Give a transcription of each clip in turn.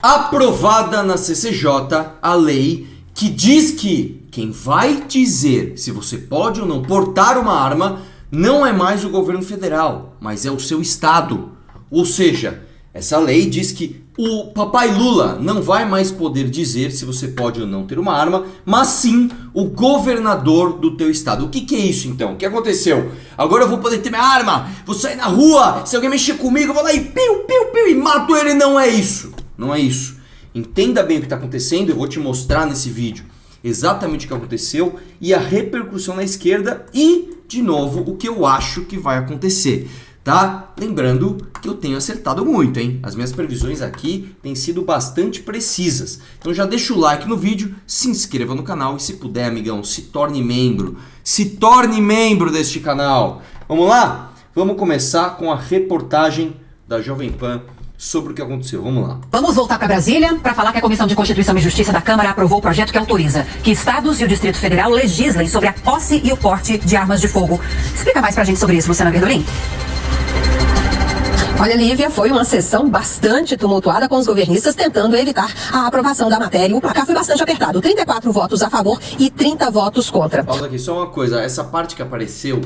Aprovada na CCJ a lei que diz que quem vai dizer se você pode ou não portar uma arma não é mais o governo federal, mas é o seu estado. Ou seja, essa lei diz que o papai Lula não vai mais poder dizer se você pode ou não ter uma arma, mas sim o governador do teu estado. O que é isso então? O que aconteceu? Agora eu vou poder ter minha arma, vou sair na rua, se alguém mexer comigo eu vou lá e piu, piu, piu e mato ele. Não é isso. Não é isso. Entenda bem o que está acontecendo, eu vou te mostrar nesse vídeo exatamente o que aconteceu e a repercussão na esquerda e, de novo, o que eu acho que vai acontecer, tá? Lembrando que eu tenho acertado muito, hein? As minhas previsões aqui têm sido bastante precisas. Então já deixa o like no vídeo, se inscreva no canal e se puder, amigão, se torne membro. Se torne membro deste canal. Vamos lá? Vamos começar com a reportagem da Jovem Pan sobre o que aconteceu. Vamos lá. Vamos voltar para Brasília para falar que a Comissão de Constituição e Justiça da Câmara aprovou o projeto que autoriza que estados e o Distrito Federal legislem sobre a posse e o porte de armas de fogo. Explica mais pra gente sobre isso, Luciana Verdolin. Olha, Lívia, foi uma sessão bastante tumultuada com os governistas tentando evitar a aprovação da matéria. O placar foi bastante apertado, 34 votos a favor e 30 votos contra. Pausa aqui, só uma coisa, essa parte que apareceu,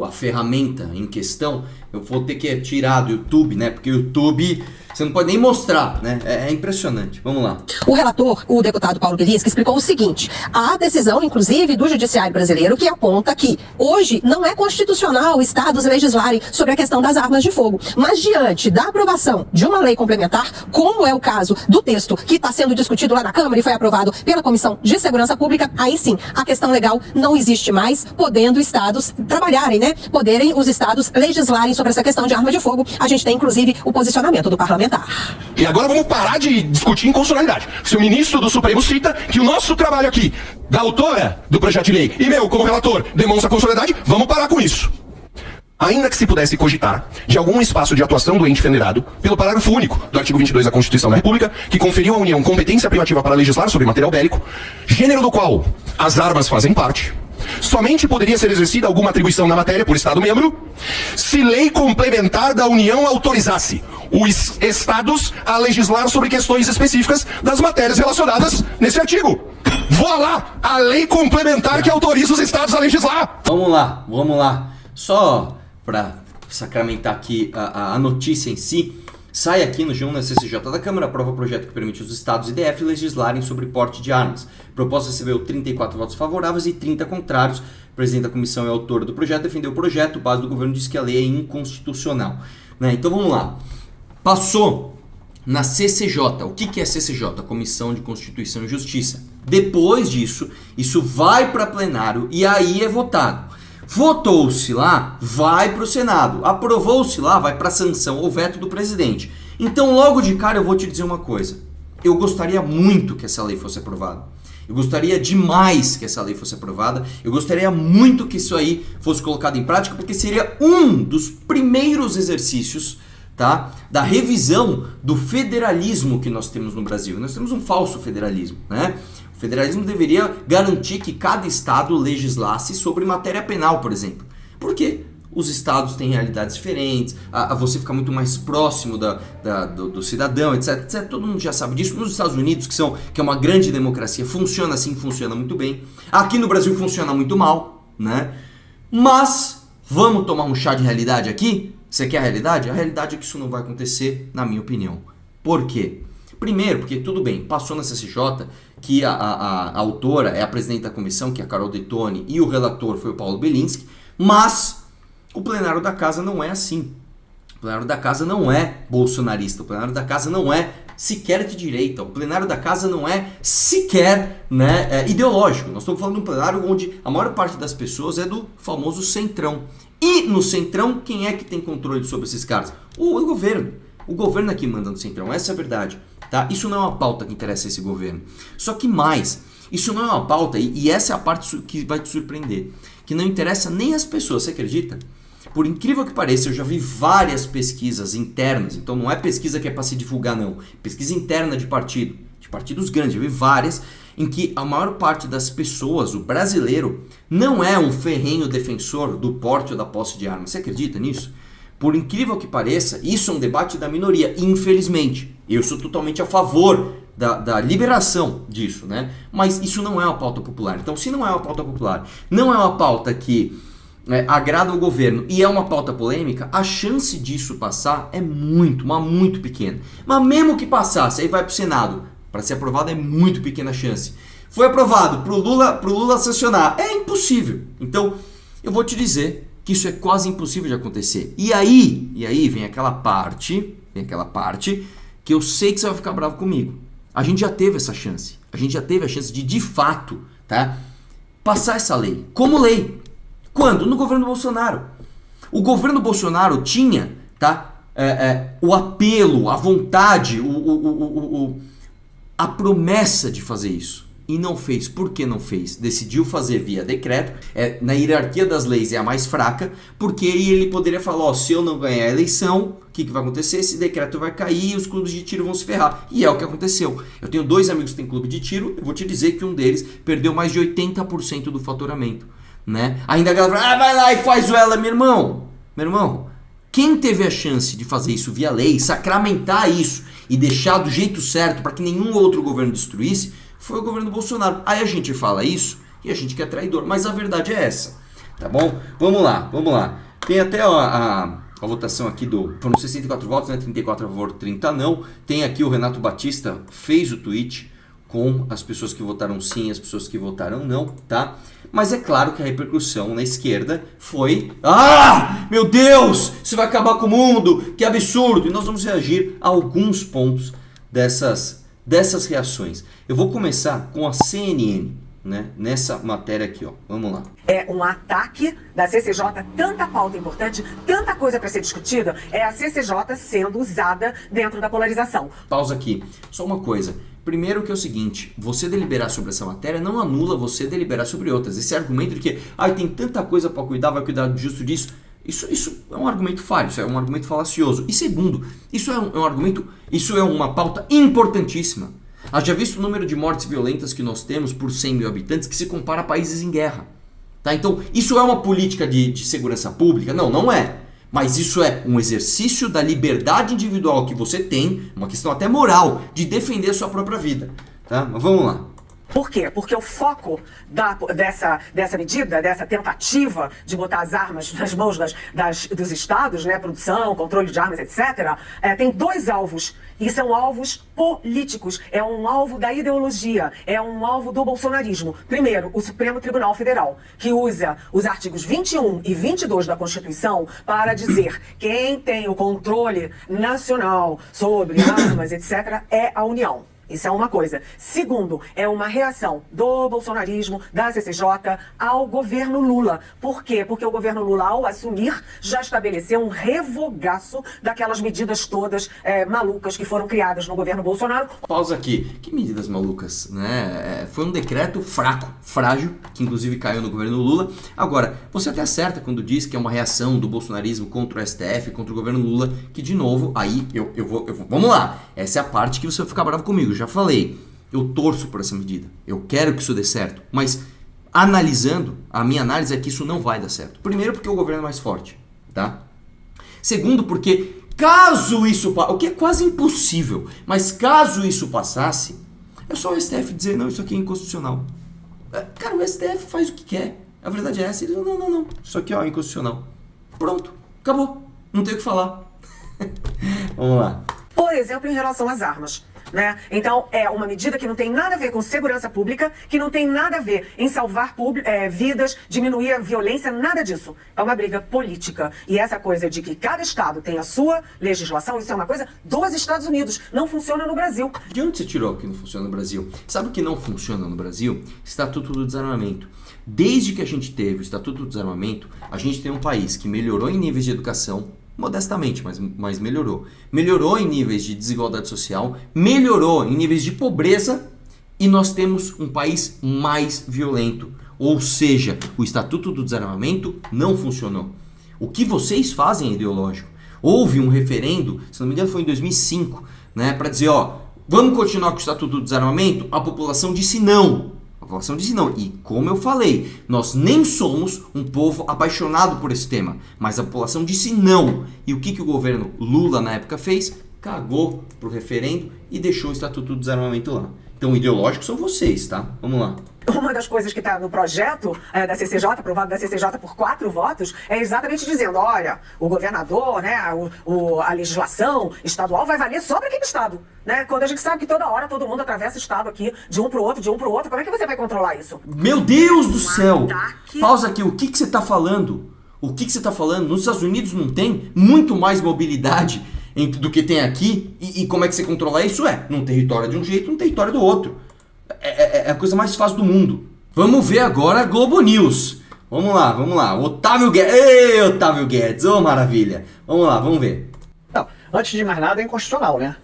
a ferramenta em questão, eu vou ter que tirar do YouTube, né? Porque o YouTube você não pode nem mostrar, né? É impressionante. Vamos lá. O relator, o deputado Paulo Bilinski, explicou o seguinte: há decisão, inclusive, do Judiciário Brasileiro que aponta que hoje não é constitucional estados legislarem sobre a questão das armas de fogo. Mas diante da aprovação de uma lei complementar, como é o caso do texto que está sendo discutido lá na Câmara e foi aprovado pela Comissão de Segurança Pública, aí sim, a questão legal não existe mais, podendo estados trabalharem, né? Poderem os estados legislarem sobre essa questão de arma de fogo. A gente tem, inclusive, o posicionamento do parlamentar. E agora vamos parar de discutir inconstitucionalidade. Se o ministro do Supremo cita que o nosso trabalho aqui, da autora do projeto de lei, e meu, como relator, demonstra constitucionalidade, vamos parar com isso. Ainda que se pudesse cogitar de algum espaço de atuação do ente federado, pelo parágrafo único do artigo 22 da Constituição da República, que conferiu à União competência privativa para legislar sobre material bélico, gênero do qual as armas fazem parte, somente poderia ser exercida alguma atribuição na matéria por Estado-membro se lei complementar da União autorizasse os Estados a legislar sobre questões específicas das matérias relacionadas nesse artigo. Voilá! A lei complementar que autoriza os Estados a legislar! Vamos lá. Só para sacramentar aqui a notícia em si, sai aqui no G1 na CCJ da Câmara, aprova o projeto que permite os estados e DF legislarem sobre porte de armas. A proposta recebeu 34 votos favoráveis e 30 contrários. O presidente da comissão e autor do projeto defendeu o projeto. O base do governo diz que a lei é inconstitucional. Né? Então vamos lá. Passou na CCJ. O que é CCJ? Comissão de Constituição e Justiça. Depois disso, isso vai para plenário e aí é votado. Votou-se lá, vai para o Senado. Aprovou-se lá, vai para sanção ou veto do presidente. Então, logo de cara, eu vou te dizer uma coisa. Eu gostaria muito que essa lei fosse aprovada. Eu gostaria demais que essa lei fosse aprovada. Eu gostaria muito que isso aí fosse colocado em prática, porque seria um dos primeiros exercícios, tá, da revisão do federalismo que nós temos no Brasil. Nós temos um falso federalismo, né? O federalismo deveria garantir que cada estado legislasse sobre matéria penal, por exemplo. Por quê? Os estados têm realidades diferentes, você fica muito mais próximo do cidadão, etc. Todo mundo já sabe disso. Nos Estados Unidos, que é uma grande democracia, funciona assim, funciona muito bem. Aqui no Brasil funciona muito mal, né? Mas vamos tomar um chá de realidade aqui? Você quer a realidade? A realidade é que isso não vai acontecer, na minha opinião. Por quê? Primeiro, porque tudo bem, passou na CCJ que a autora é a presidente da comissão, que é a Carol Detoni, e o relator foi o Paulo Bilinski, mas o plenário da casa não é assim. O plenário da casa não é bolsonarista, o plenário da casa não é sequer de direita, o plenário da casa não é sequer, né, ideológico. Nós estamos falando de um plenário onde a maior parte das pessoas é do famoso centrão. E no centrão, quem é que tem controle sobre esses caras? O governo. O governo é que manda no centrão, essa é a verdade. Tá? Isso não é uma pauta que interessa a esse governo. Só que mais, isso não é uma pauta, e essa é a parte que vai te surpreender, que não interessa nem as pessoas, você acredita? Por incrível que pareça, eu já vi várias pesquisas internas, então não é pesquisa que é para se divulgar não, pesquisa interna de partidos grandes, eu vi várias, em que a maior parte das pessoas, o brasileiro, não é um ferrenho defensor do porte ou da posse de armas. Você acredita nisso? Por incrível que pareça, isso é um debate da minoria, infelizmente. Eu sou totalmente a favor da liberação disso, né? Mas isso não é uma pauta popular. Então, se não é uma pauta popular, não é uma pauta que agrada o governo e é uma pauta polêmica, a chance disso passar é muito pequena. Mas mesmo que passasse, aí vai pro Senado, para ser aprovado é muito pequena a chance. Foi aprovado pro Lula sancionar, é impossível. Então, eu vou te dizer que isso é quase impossível de acontecer. E aí vem aquela parte que eu sei que você vai ficar bravo comigo. A gente já teve essa chance. A gente já teve a chance de fato, tá, passar essa lei. Como lei. Quando? No governo Bolsonaro. O governo Bolsonaro tinha, tá, o apelo, a vontade, a promessa de fazer isso. E não fez. Por que não fez? Decidiu fazer via decreto. Na hierarquia das leis é a mais fraca, porque ele poderia falar, ó, se eu não ganhar a eleição, o que vai acontecer? Esse decreto vai cair e os clubes de tiro vão se ferrar. E é o que aconteceu. Eu tenho 2 amigos que têm clube de tiro, eu vou te dizer que um deles perdeu mais de 80% do faturamento, né? Ainda a galera fala, vai lá e faz o ela, meu irmão. Quem teve a chance de fazer isso via lei, sacramentar isso e deixar do jeito certo para que nenhum outro governo destruísse, foi o governo Bolsonaro. Aí a gente fala isso e a gente que é traidor, mas a verdade é essa, tá bom? Vamos lá. Tem até a votação aqui foram 64 votos, né? 34 a favor, 30 não. Tem aqui o Renato Batista, fez o tweet com as pessoas que votaram sim e as pessoas que votaram não, tá? Mas é claro que a repercussão na esquerda foi: ah, meu Deus, isso vai acabar com o mundo, que absurdo! E nós vamos reagir a alguns pontos dessas reações. Eu vou começar com a CNN, né? Nessa matéria aqui, ó. Vamos lá. É um ataque da CCJ, tanta pauta importante, tanta coisa para ser discutida, é a CCJ sendo usada dentro da polarização. Pausa aqui. Só uma coisa. Primeiro que é o seguinte, você deliberar sobre essa matéria não anula você deliberar sobre outras. Esse argumento de que tem tanta coisa para cuidar, vai cuidar justo disso, isso é um argumento falho, isso é um argumento falacioso. E segundo, isso é uma pauta importantíssima. Haja visto o número de mortes violentas que nós temos por 100 mil habitantes que se compara a países em guerra. Tá? Então, isso é uma política de segurança pública? Não é. Mas isso é um exercício da liberdade individual que você tem, uma questão até moral, de defender a sua própria vida. Tá? Mas vamos lá. Por quê? Porque o foco dessa medida, dessa tentativa de botar as armas nas mãos dos estados, né, produção, controle de armas, etc., tem 2 alvos. E são alvos políticos. É um alvo da ideologia. É um alvo do bolsonarismo. Primeiro, o Supremo Tribunal Federal, que usa os artigos 21 e 22 da Constituição para dizer quem tem o controle nacional sobre armas, etc., é a União. Isso é uma coisa. Segundo, é uma reação do bolsonarismo, da CCJ, ao governo Lula. Por quê? Porque o governo Lula, ao assumir, já estabeleceu um revogaço daquelas medidas todas malucas que foram criadas no governo Bolsonaro. Pausa aqui. Que medidas malucas, né? Foi um decreto fraco, frágil, que inclusive caiu no governo Lula. Agora, você até acerta quando diz que é uma reação do bolsonarismo contra o STF, contra o governo Lula, que de novo, aí eu vou... Vamos lá. Essa é a parte que você vai ficar bravo comigo. Já falei, eu torço por essa medida, eu quero que isso dê certo, mas analisando, a minha análise é que isso não vai dar certo. Primeiro porque o governo é mais forte, tá? Segundo porque caso isso, o que é quase impossível, mas caso isso passasse, é só o STF dizer, não, isso aqui é inconstitucional. Cara, o STF faz o que quer, a verdade é essa, ele diz, não, isso aqui é inconstitucional. Pronto, acabou, não tem o que falar. Vamos lá. Por exemplo, em relação às armas. Né? Então, é uma medida que não tem nada a ver com segurança pública, que não tem nada a ver em salvar vidas, diminuir a violência, nada disso. É uma briga política. E essa coisa de que cada estado tem a sua legislação, isso é uma coisa dos Estados Unidos. Não funciona no Brasil. De onde você tirou que não funciona no Brasil? Sabe o que não funciona no Brasil? Estatuto do Desarmamento. Desde que a gente teve o Estatuto do Desarmamento, a gente tem um país que melhorou em níveis de educação, modestamente, mas melhorou. Melhorou em níveis de desigualdade social, melhorou em níveis de pobreza e nós temos um país mais violento. Ou seja, o Estatuto do Desarmamento não funcionou. O que vocês fazem é ideológico. Houve um referendo, se não me engano foi em 2005, né, para dizer, vamos continuar com o Estatuto do Desarmamento? A população disse não. A população disse não. E como eu falei, nós nem somos um povo apaixonado por esse tema, mas a população disse não. E o que o governo Lula na época fez? cagou pro referendo e deixou o Estatuto do Desarmamento lá. Então, ideológicos são vocês, tá? Vamos lá. Uma das coisas que está no projeto da CCJ, aprovado da CCJ por 4 votos, é exatamente dizendo, olha, o governador, né, a legislação estadual vai valer só para aquele estado. Né? Quando a gente sabe que toda hora todo mundo atravessa o estado aqui, de um para o outro, como é que você vai controlar isso? Meu Deus do céu! Pausa aqui, o que você está falando? O que você está falando? Nos Estados Unidos não tem muito mais mobilidade do que tem aqui? E como é que você controla isso? Num território de um jeito, num território do outro. É a coisa mais fácil do mundo. Vamos ver agora a Globo News. Vamos lá. Otávio Guedes. Ei, Otávio Guedes. Ô, maravilha. Vamos lá, vamos ver. Não, antes de mais nada é inconstitucional, né?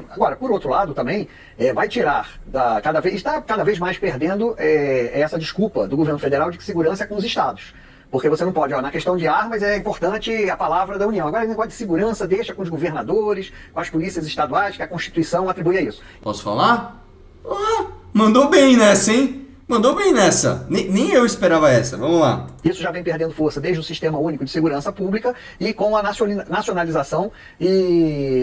Agora, por outro lado também, vai tirar, está cada vez mais perdendo essa desculpa do governo federal de que segurança é com os estados. Porque você não pode, na questão de armas é importante a palavra da União. Agora, o negócio de segurança deixa com os governadores, com as polícias estaduais, que a Constituição atribui a isso. Posso falar? Mandou bem nessa, hein? Mandou bem nessa. Nem eu esperava essa. Vamos lá. Isso já vem perdendo força desde o Sistema Único de Segurança Pública e com a nacionalização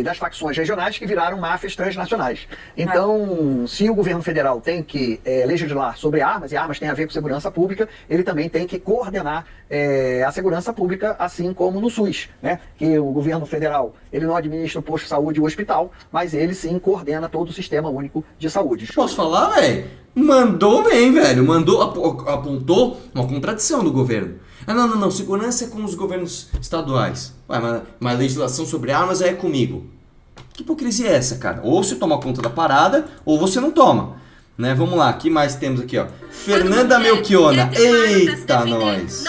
das facções regionais que viraram máfias transnacionais. Então, se o governo federal tem que legislar sobre armas, e armas tem a ver com segurança pública, ele também tem que coordenar a segurança pública, assim como no SUS, né? Que o governo federal ele não administra o posto de saúde e o hospital, mas ele sim coordena todo o Sistema Único de Saúde. Posso falar, velho? Mandou bem, velho. Apontou uma contradição do governo. Não. Segurança é com os governos estaduais. Mas a legislação sobre armas é comigo. Que hipocrisia é essa, cara? Ou você toma conta da parada, ou você não toma. Né? Vamos lá, o que mais temos aqui, ó? Fernanda Melchiona. Eita, nós.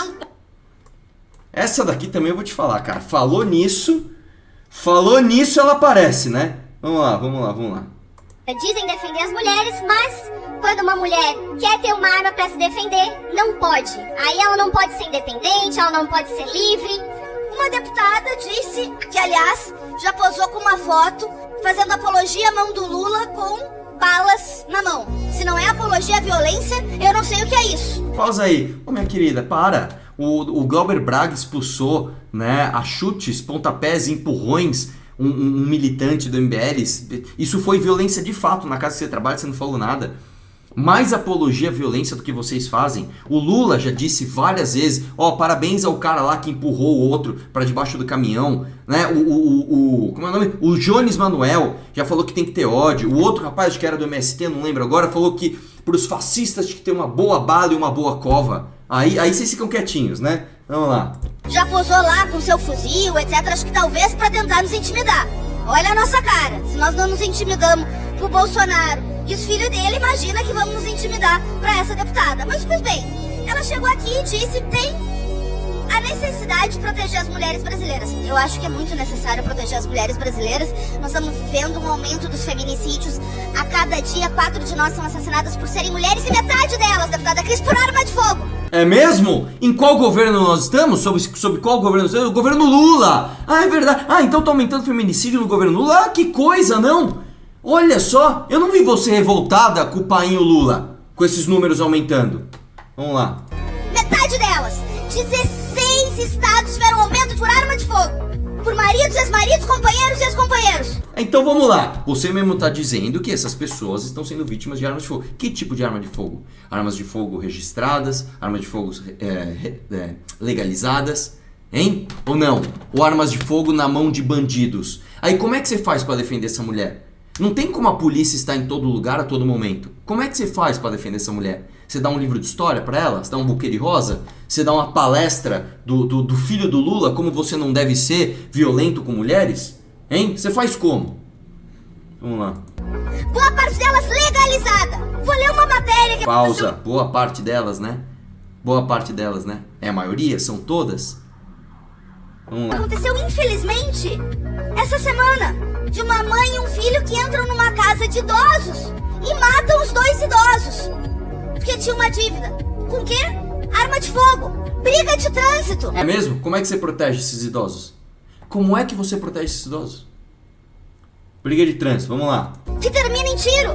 Essa daqui também eu vou te falar, cara. Falou nisso, ela aparece, né? Vamos lá. Dizem defender as mulheres, mas quando uma mulher quer ter uma arma para se defender, não pode. Aí ela não pode ser independente, ela não pode ser livre. Uma deputada disse que, aliás, já posou com uma foto fazendo apologia à mão do Lula com balas na mão. Se não é apologia à violência, eu não sei o que é isso. Pausa aí. Ô, minha querida, para. O Glauber Braga expulsou, né, a chutes, pontapés e empurrões um militante do MBL. Isso foi violência de fato. Na casa que você trabalha, você não falou nada. Mais apologia à violência do que vocês fazem. O Lula já disse várias vezes, parabéns ao cara lá que empurrou o outro para debaixo do caminhão, né? Como é o nome? O Jones Manuel já falou que tem que ter ódio. O outro rapaz que era do MST, não lembro agora, falou que pros fascistas tinha que ter uma boa bala e uma boa cova. Aí vocês ficam quietinhos, né? Vamos lá. Já posou lá com seu fuzil, etc. Acho que talvez para tentar nos intimidar. Olha a nossa cara. Se nós não nos intimidamos pro Bolsonaro e os filhos dele, imagina que vamos nos intimidar para essa deputada. Mas, pois bem, ela chegou aqui e disse que tem a necessidade de proteger as mulheres brasileiras. Eu acho que é muito necessário proteger as mulheres brasileiras. Nós estamos vendo um aumento dos feminicídios. A cada dia, 4 de nós são assassinadas por serem mulheres e metade delas, deputada Cris, por arma de fogo. É mesmo? Em qual governo nós estamos? Sob qual governo nós estamos? O governo Lula! É verdade. Então tá aumentando o feminicídio no governo Lula? Que coisa, não? Olha só, eu não vi você revoltada com o painho Lula, com esses números aumentando. Vamos lá. Metade delas, 16 estados tiveram aumento por arma de fogo. Por maridos, ex-maridos, companheiros e ex-companheiros. Então vamos lá. Você mesmo está dizendo que essas pessoas estão sendo vítimas de armas de fogo. Que tipo de arma de fogo? Armas de fogo registradas? Armas de fogo legalizadas? Hein? Ou não? Ou armas de fogo na mão de bandidos? Aí como é que você faz para defender essa mulher? Não tem como a polícia estar em todo lugar a todo momento. Como é que você faz para defender essa mulher? Você dá um livro de história para ela? Você dá um buquê de rosa? Você dá uma palestra do filho do Lula, como você não deve ser violento com mulheres? Hein? Você faz como? Vamos lá. Boa parte delas legalizada. Vou ler uma matéria que... Pausa. Boa parte delas, né? Boa parte delas, né? É a maioria? São todas? Vamos lá. Aconteceu, infelizmente, essa semana, de uma mãe e um filho que entram numa casa de idosos e matam os 2 idosos. Porque tinha uma dívida. Com o quê? Arma de fogo. Briga de trânsito. É mesmo? Como é que você protege esses idosos? Como é que você protege esses idosos? Briga de trânsito, vamos lá. Que termina em tiro.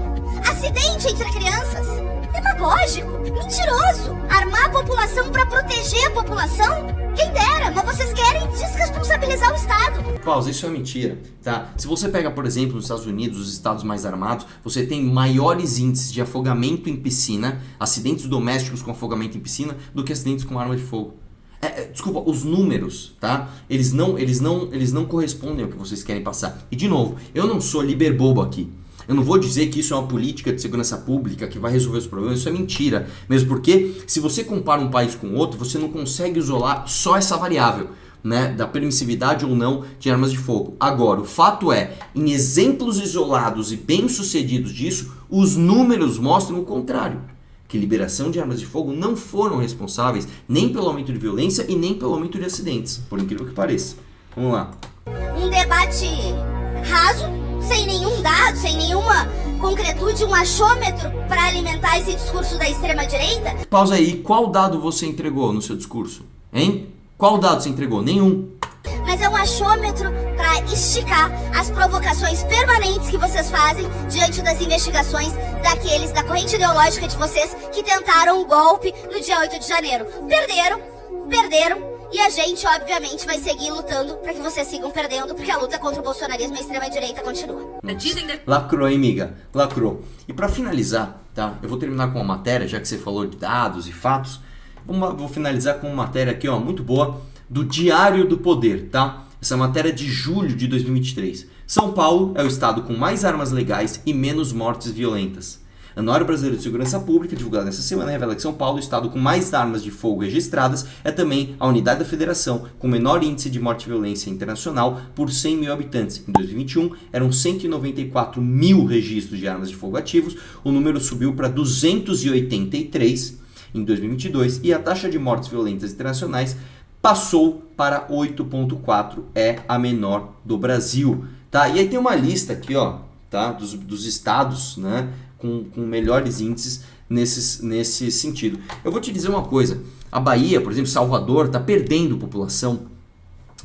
Acidente entre crianças. Demagógico. Mentiroso. Armar a população pra proteger a população? Quem dera, mas vocês querem desresponsabilizar o Estado. Pausa, isso é mentira, tá? Se você pega, por exemplo, nos Estados Unidos, os estados mais armados, você tem maiores índices de afogamento em piscina, acidentes domésticos com afogamento em piscina, do que acidentes com arma de fogo. Desculpa, os números, tá? Eles não correspondem ao que vocês querem passar. E de novo, eu não sou liberbobo aqui. Eu não vou dizer que isso é uma política de segurança pública que vai resolver os problemas, isso é mentira. Mesmo porque, se você compara um país com outro, você não consegue isolar só essa variável, né, da permissividade ou não de armas de fogo. Agora, o fato é, em exemplos isolados e bem-sucedidos disso, os números mostram o contrário. Que liberação de armas de fogo não foram responsáveis nem pelo aumento de violência e nem pelo aumento de acidentes, por incrível que pareça. Vamos lá. Um debate raso, sem nenhum dado, sem nenhuma concretude, um achômetro para alimentar esse discurso da extrema-direita? Pausa aí, qual dado você entregou no seu discurso? Hein? Qual dado você entregou? Nenhum. Mas é um achômetro para esticar as provocações permanentes que vocês fazem diante das investigações daqueles da corrente ideológica de vocês que tentaram um golpe no dia 8 de janeiro. Perderam. E a gente, obviamente, vai seguir lutando para que vocês sigam perdendo, porque a luta contra o bolsonarismo e a extrema-direita continua. Lacrou, hein, amiga? Lacrou. E para finalizar, tá? Eu vou terminar com uma matéria, já que você falou de dados e fatos. Vou finalizar com uma matéria aqui, ó, muito boa, do Diário do Poder, tá? Essa matéria é de julho de 2023. São Paulo é o estado com mais armas legais e menos mortes violentas. Anuário Brasileiro de Segurança Pública, divulgado nessa semana, revela que São Paulo, o estado com mais armas de fogo registradas, é também a unidade da federação com menor índice de morte e violência internacional por 100 mil habitantes. Em 2021, eram 194 mil registros de armas de fogo ativos, o número subiu para 283 em 2022 e a taxa de mortes violentas internacionais passou para 8,4, é a menor do Brasil. Tá? E aí tem uma lista aqui, ó, tá? dos estados, né? Com melhores índices nesse sentido. Eu vou te dizer uma coisa, a Bahia, por exemplo, Salvador, está perdendo população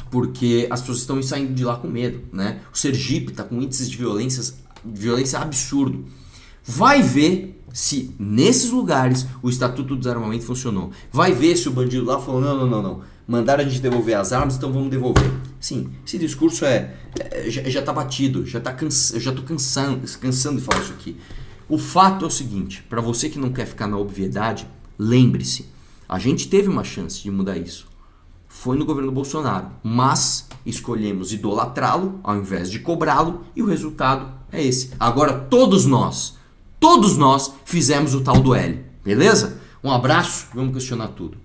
porque as pessoas estão saindo de lá com medo, né? O Sergipe está com índices de violência absurdo. Vai ver se nesses lugares o Estatuto do Desarmamento funcionou. Vai ver se o bandido lá falou, não. Mandaram a gente devolver as armas, então vamos devolver. Sim, esse discurso já está batido, eu já estou cansando de falar isso aqui. O fato é o seguinte, para você que não quer ficar na obviedade, lembre-se, a gente teve uma chance de mudar isso. Foi no governo Bolsonaro, mas escolhemos idolatrá-lo ao invés de cobrá-lo e o resultado é esse. Agora todos nós fizemos o tal do L, beleza? Um abraço, vamos questionar tudo.